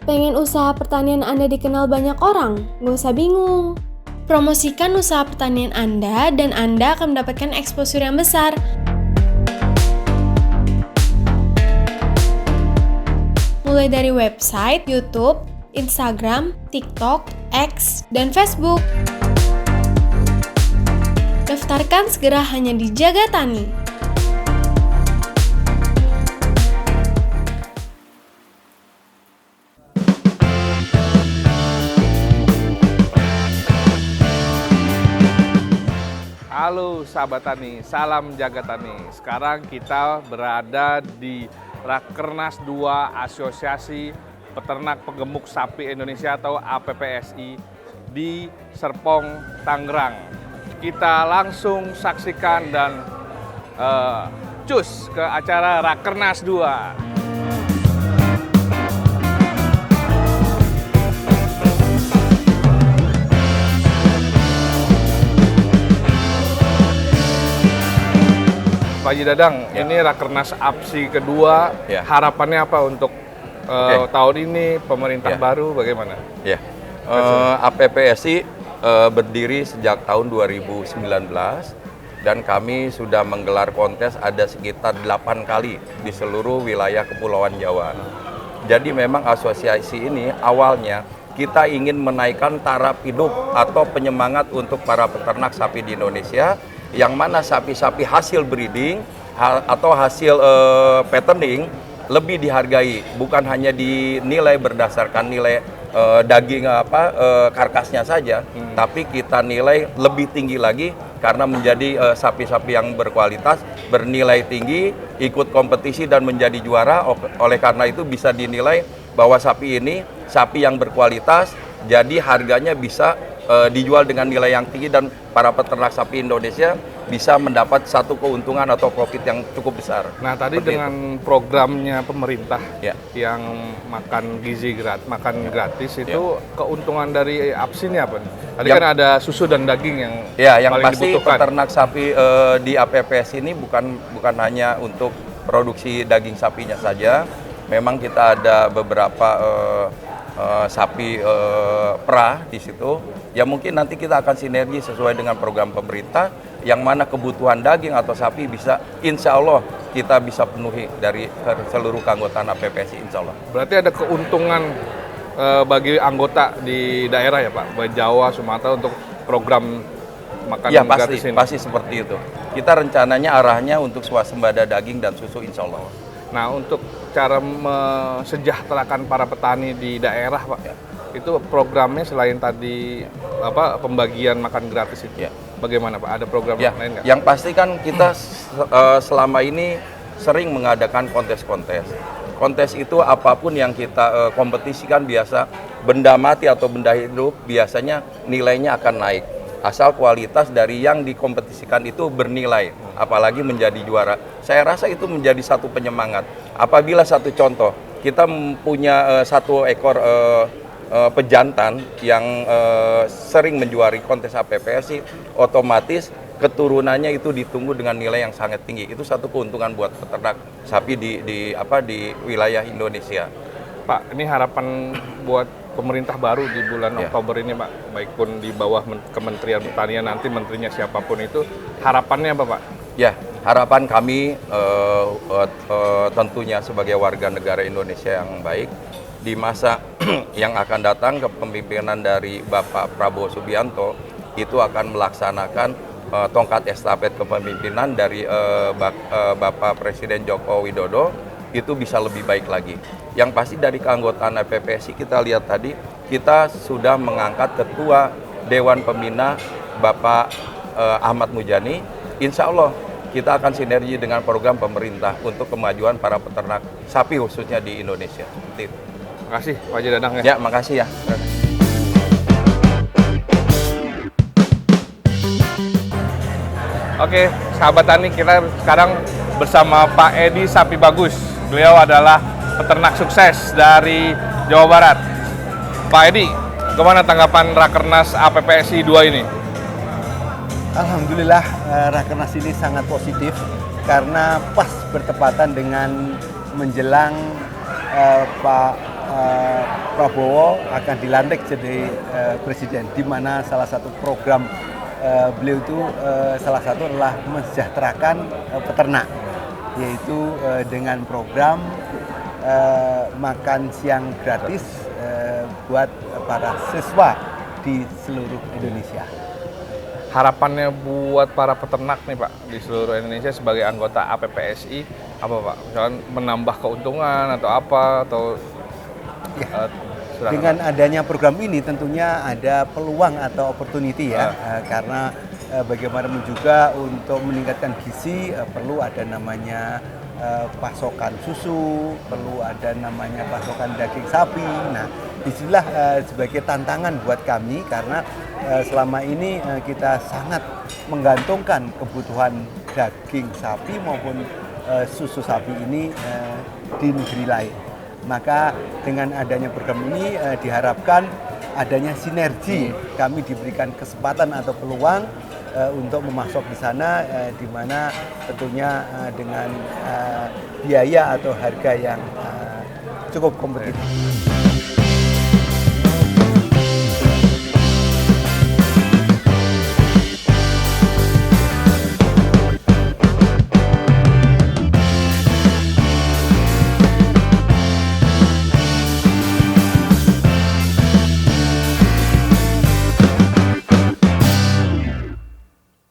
Pengen usaha pertanian Anda dikenal banyak orang? Nggak usah bingung. Promosikan usaha pertanian Anda dan Anda akan mendapatkan exposure yang besar. Mulai dari website, YouTube, Instagram, TikTok, X, dan Facebook. Daftarkan segera hanya di Jaga Tani. Halo sahabat tani, salam Jaga Tani. Sekarang kita berada di Rakernas 2 Asosiasi Peternak Penggemuk Sapi Indonesia atau APPSI di Serpong, Tangerang. Kita langsung saksikan dan cus ke acara Rakernas 2. Pak Haji Dadang, ini Rakernas APSI kedua, harapannya apa untuk tahun ini, pemerintah baru bagaimana? APPSI berdiri sejak tahun 2019 dan kami sudah menggelar kontes ada sekitar 8 kali di seluruh wilayah Kepulauan Jawa. Jadi memang asosiasi ini awalnya kita ingin menaikkan taraf hidup atau penyemangat untuk para peternak sapi di Indonesia, yang mana sapi-sapi hasil breeding atau hasil fattening lebih dihargai, bukan hanya dinilai berdasarkan nilai daging karkasnya saja, tapi kita nilai lebih tinggi lagi karena menjadi sapi-sapi yang berkualitas, bernilai tinggi, ikut kompetisi dan menjadi juara. Oleh karena itu bisa dinilai bahwa sapi ini sapi yang berkualitas, jadi harganya bisa dijual dengan nilai yang tinggi dan para peternak sapi Indonesia bisa mendapat satu keuntungan atau profit yang cukup besar. Nah tadi dengan programnya pemerintah yang makan gizi gratis itu keuntungan dari APSI ini apa? Tadi kan ada susu dan daging yang paling pasti dibutuhkan. Peternak sapi di APPS ini bukan hanya untuk produksi daging sapinya saja. Memang kita ada beberapa sapi perah di situ. Ya mungkin nanti kita akan sinergi sesuai dengan program pemerintah, yang mana kebutuhan daging atau sapi bisa, insya Allah kita bisa penuhi dari seluruh keanggotaan APPSI, insya Allah. Berarti ada keuntungan bagi anggota di daerah ya Pak, baik Jawa, Sumatera untuk program makan gratis ini? Pasti seperti itu. Kita rencananya arahnya untuk swasembada daging dan susu, insya Allah. Nah untuk cara mesejahterakan para petani di daerah Pak, itu programnya selain tadi pembagian makan gratis itu, bagaimana Pak? Ada program lain nggak? Yang pasti kan kita selama ini sering mengadakan kontes-kontes. Kontes itu apapun yang kita kompetisikan, biasa benda mati atau benda hidup biasanya nilainya akan naik. Asal kualitas dari yang dikompetisikan itu bernilai, apalagi menjadi juara. Saya rasa itu menjadi satu penyemangat. Apabila satu contoh, kita punya satu ekor pejantan yang sering menjuari kontes APPSI, otomatis keturunannya itu ditunggu dengan nilai yang sangat tinggi. Itu satu keuntungan buat peternak sapi di wilayah Indonesia. Pak, ini harapan buat pemerintah baru di bulan Oktober ini Pak, baik pun di bawah Kementerian Pertanian, nanti menterinya siapapun itu, harapannya apa Pak? Ya, harapan kami tentunya sebagai warga negara Indonesia yang baik, di masa yang akan datang kepemimpinan dari Bapak Prabowo Subianto itu akan melaksanakan tongkat estafet kepemimpinan dari Bapak Presiden Joko Widodo, itu bisa lebih baik lagi. Yang pasti dari keanggotaan APPSI kita lihat tadi, kita sudah mengangkat Ketua Dewan Pembina Bapak Ahmad Mujani. Insya Allah kita akan sinergi dengan program pemerintah untuk kemajuan para peternak sapi khususnya di Indonesia. Terima kasih Pak Haji Dadang ya. Ya, makasih ya. Oke, sahabat tani, kita sekarang bersama Pak Edi Sapi Bagus. Beliau adalah peternak sukses dari Jawa Barat. Pak Edi, gimana tanggapan Rakernas APPSI 2 ini? Alhamdulillah, Rakernas ini sangat positif karena pas bertepatan dengan menjelang Pak Prabowo akan dilantik jadi presiden, di mana salah satu program beliau itu salah satu adalah mensejahterakan peternak, yaitu dengan program makan siang gratis buat para siswa di seluruh Indonesia. Harapannya buat para peternak nih Pak di seluruh Indonesia sebagai anggota APPSI apa Pak? Misalkan menambah keuntungan atau apa atau Ya. silakan, Dengan Pak. adanya program ini tentunya ada peluang atau opportunity ya, karena bagaimanapun juga untuk meningkatkan gizi perlu ada namanya pasokan susu, perlu ada namanya pasokan daging sapi. Nah, disinilah sebagai tantangan buat kami karena selama ini kita sangat menggantungkan kebutuhan daging sapi maupun susu sapi ini di negeri lain. Maka dengan adanya program ini diharapkan adanya sinergi, kami diberikan kesempatan atau peluang untuk memasok di sana, di mana tentunya dengan biaya atau harga yang cukup kompetitif.